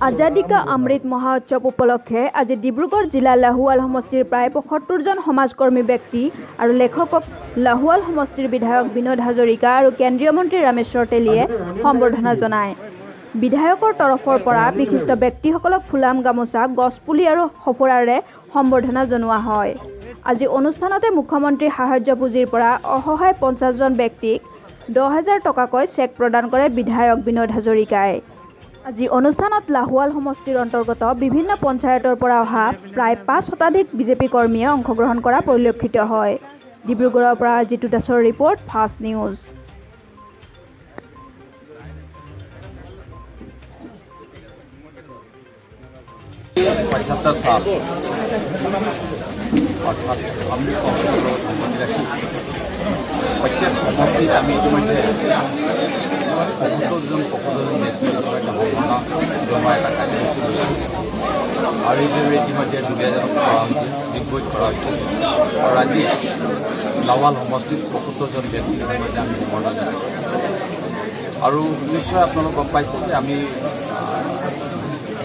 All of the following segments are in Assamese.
আজাদী কা অমৃত মহোৎসৱ উপলক্ষে আজি ডিব্ৰুগড় জিলা লাহোৱাল সমষ্টিৰ প্ৰায় ৭৫ জন সমাজকৰ্মী ব্যক্তি আৰু লেখকক লাহোৱাল সমষ্টিৰ বিধায়ক বিনোদ হাজৰিকা আৰু কেন্দ্ৰীয় মন্ত্ৰী ৰামেশ্বৰ তেলীয়ে সম্বৰ্ধনা জনায়। বিধায়কৰ তৰফৰ পৰা বিশিষ্ট ব্যক্তিসকলক ফুলাম গামোচা, গছপুলি আৰু সফুৰাৰে সম্বৰ্ধনা জনোৱা হয়। আজি অনুষ্ঠানতে মুখ্যমন্ত্ৰী সাহায্য পুঁজিৰ পৰা অসহায় ৫০ জন ব্যক্তিক ১০,০০০ টকাকৈ চেক প্ৰদান কৰে বিধায়ক বিনোদ হাজৰিকাই। আজি অনুষ্ঠানত লাহোৱাল সমষ্টিৰ অন্তৰ্গত বিভিন্ন পঞ্চায়তৰ পৰা অহা প্ৰায় ৫ শতাধিক বিজেপি কৰ্মীয়ে অংশগ্ৰহণ কৰা পৰিলক্ষিত হয়। ডিব্ৰুগড়ৰ পৰা জিতু দাসৰ ৰিপৰ্ট, ফাষ্ট নিউজ। অৰ্থাৎ আমি প্ৰত্যেক সমষ্টিত আমি ইতিমধ্যে ৭৫ জন ব্যক্তিৰ সম্ভাৱনা জনোৱা এটা কাৰ্যসূচী লৈছোঁ আৰু এইদৰে ইতিমধ্যে দুলীয়াজানত কৰা হৈছে, ডিগবৈত কৰা হৈছে আৰু আজি লাহোৱাল সমষ্টিত ৭৫ জন ব্যক্তিৰ ইতিমধ্যে আমি সম্বৰ্ধনা জনাইছোঁ। আৰু নিশ্চয় আপোনালোক গম পাইছে যে আমি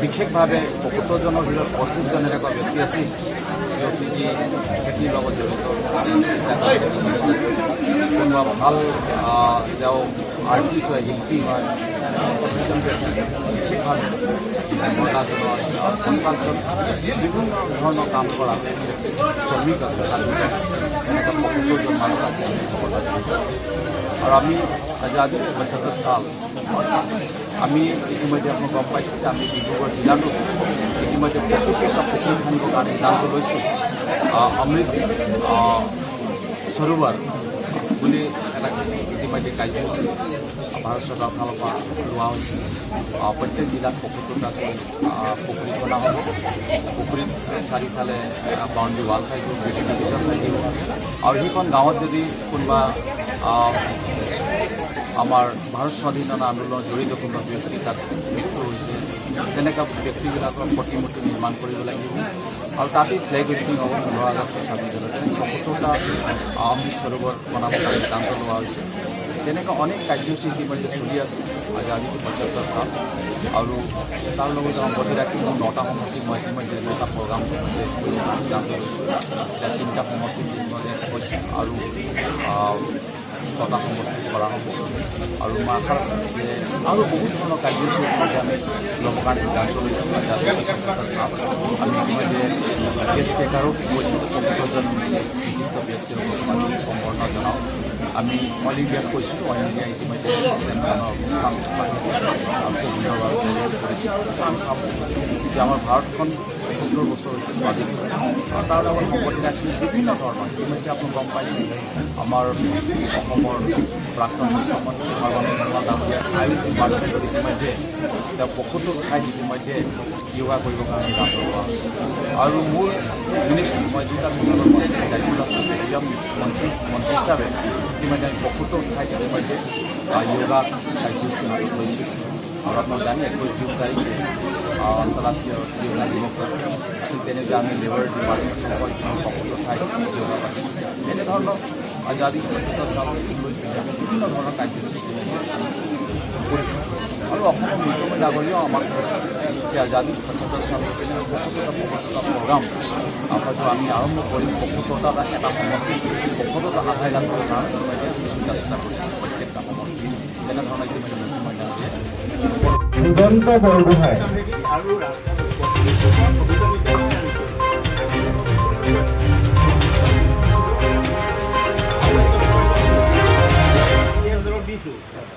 বিশেষভাৱে ৭৫ জনৰ ভিতৰত ২৫ জন এনেকুৱা ব্যক্তি আছিল যি খেতিৰ লগত জড়িত, কোনোবা ভাল তেওঁ আৰ্টিষ্ট হয়, শিল্পী হয়, ২৫ জন ব্যক্তি বিশেষভাৱে সম্বৰ্ধনা জনোৱা হৈছে আৰু ৫০ জন বিভিন্ন ধৰণৰ কাম কৰা শ্ৰমিক আছে, তাত এনেকুৱা ৭৫ জন মানুহ আছে আমি সম্বৰ্ধনা জনাইছোঁ। আৰু আমি আজি ৭৫ সাল আমি ইতিমধ্যে আপোনাক গম পাইছোঁ যে আমি ডিব্ৰুগড় জিলাতো ইতিমধ্যে প্ৰকৃতিৰ পুখুৰী খান্দিবৰ কাৰণে সিদ্ধান্ত লৈছোঁ। অমৃত সৰোবৰ বুলি এটা ইতিমধ্যে কাৰ্যসূচী ভাৰত চৰকাৰৰ ফালৰ পৰা লোৱা হৈছে। প্ৰত্যেক জিলাত ৭৫টাকৈ পুখুৰী খোলা হ'ব। পুখুৰীত চাৰিওফালে বাউণ্ডেৰী ৱাল থাকিব, ভেটিফিকেশ্যন থাকিব আৰু সেইখন গাঁৱত যদি কোনোবা আমাৰ ভাৰত স্বাধীনতা আন্দোলনত জড়িত কোনোবা ব্যক্তি তাত মৃত্যু হৈছে, তেনেকুৱা ব্যক্তিবিলাকৰ প্ৰতিমূৰ্তি নিৰ্মাণ কৰিব লাগিব আৰু তাতেই ফ্লেগ হোষ্টিং হ'ব ১৫ আগষ্টৰ ২৬ জুলাইতে ৭৫টা অমৃত সৰোবৰ বনাবৰ কাৰণে সিদ্ধান্ত লোৱা হৈছে। তেনেকুৱা অনেক কাৰ্যসূচী ইতিমধ্যে চলি আছে। আজি ৭৫ সাল আৰু তাৰ লগত সংগতি ৰাখি মোৰ ৯টা সমষ্টিত মই ইতিমধ্যে ৯টা প্ৰগ্ৰাম সিদ্ধান্ত লৈছোঁ। এতিয়া ৩টা সমষ্টিত ইতিমধ্যে হৈছে আৰু ৬টা সমষ্টিত কৰা হ'ব আৰু মই আশা ৰাখোঁ যে আৰু বহুত ধৰণৰ কাৰ্যসূচী ইতিমধ্যে আমি ল'বৰ কাৰণে সিদ্ধান্ত লৈছোঁ। আমি ইতিমধ্যে গেষ্ট স্পীকাৰক কৈছোঁ ৭৫ জন বিশিষ্ট ব্যক্তিৰ আমি সম্বৰ্ধনা জনাওঁ। আমি অল ইণ্ডিয়াত কৈছোঁ, অল ইণ্ডিয়া ইতিমধ্যে অনুষ্ঠান যে আমাৰ ভাৰতখন ৭০ বছৰ হৈছে স্বাধীন আৰু তাৰ লগত সংগতি ৰাখি বিভিন্ন ধৰণৰ ইতিমধ্যে আপুনি গম পাইছে আমাৰ অসমৰ প্ৰাক্তন মুখ্যমন্ত্ৰী সৰ্বানন্দ সোণোৱাল ডাঙৰীয়াৰ আয়ুষ ইমাৰ্জেঞ্চিত ইতিমধ্যে তেওঁ ৭৫ ঠাইত ইতিমধ্যে য়োগা কৰিবৰ কাৰণে সিদ্ধান্ত লোৱা আৰু মোৰ মিনিষ্ট্ৰী মই যিটা বিভাগৰ দায়িত্ব মন্ত্ৰী হিচাপে ইতিমধ্যে আমি ৭৫ ঠাইত ইতিমধ্যে য়োগা কাৰ্যসূচী হাতত লৈছোঁ আৰু আপোনাক জানি ২১ জুন তাৰিখে আন্তঃৰাষ্ট্ৰীয় য়োগা দিৱস ঠিক তেনেকৈ আমি লেবাৰ ডিপাৰ্টমেণ্টসকল ৭৫ ঠাইত য়োগা পাতিছোঁ। এনেধৰণৰ আজাদী ৭৫ সাল বিভিন্ন ধৰণৰ কাৰ্যসূচী কৰিছোঁ আৰু অসমৰ মুখ্যমন্ত্ৰী ডাঙৰীয়াও আমাক এতিয়া আজাদী ৭৫ সাল ৭৫টা প্ৰগ্ৰাম হয়তো আমি আৰম্ভ কৰিম। ৭৫টা এটা সমষ্টি ৭৫টা আধাই লাখৰ কাৰণে চেষ্টা কৰিম প্ৰত্যেকটা সমষ্টি তেনেধৰণৰ ইতিমধ্যে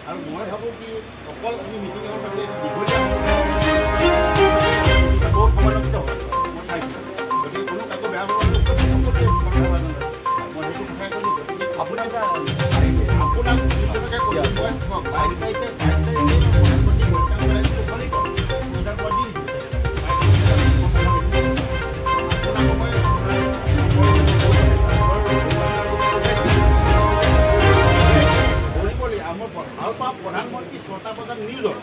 আৰু মই ভাবোঁ কি অকল আমি মিটিঙৰ বাবে সমালোচিত হয় মই চাইছোঁ, গতিকে কোনো কাকো বেয়া পাব মই সেইটো কথাই ক'লোঁ। গতিকে আপোনাক প্ৰধানমন্ত্ৰী ৬টা বজাত নিউজত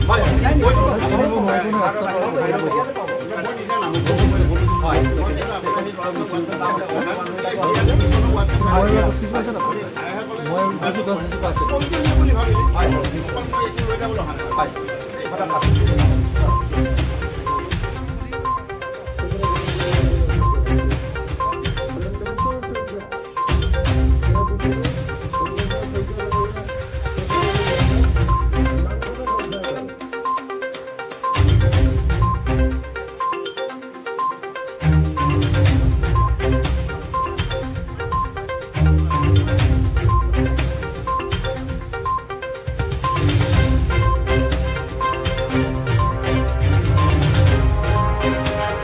হয়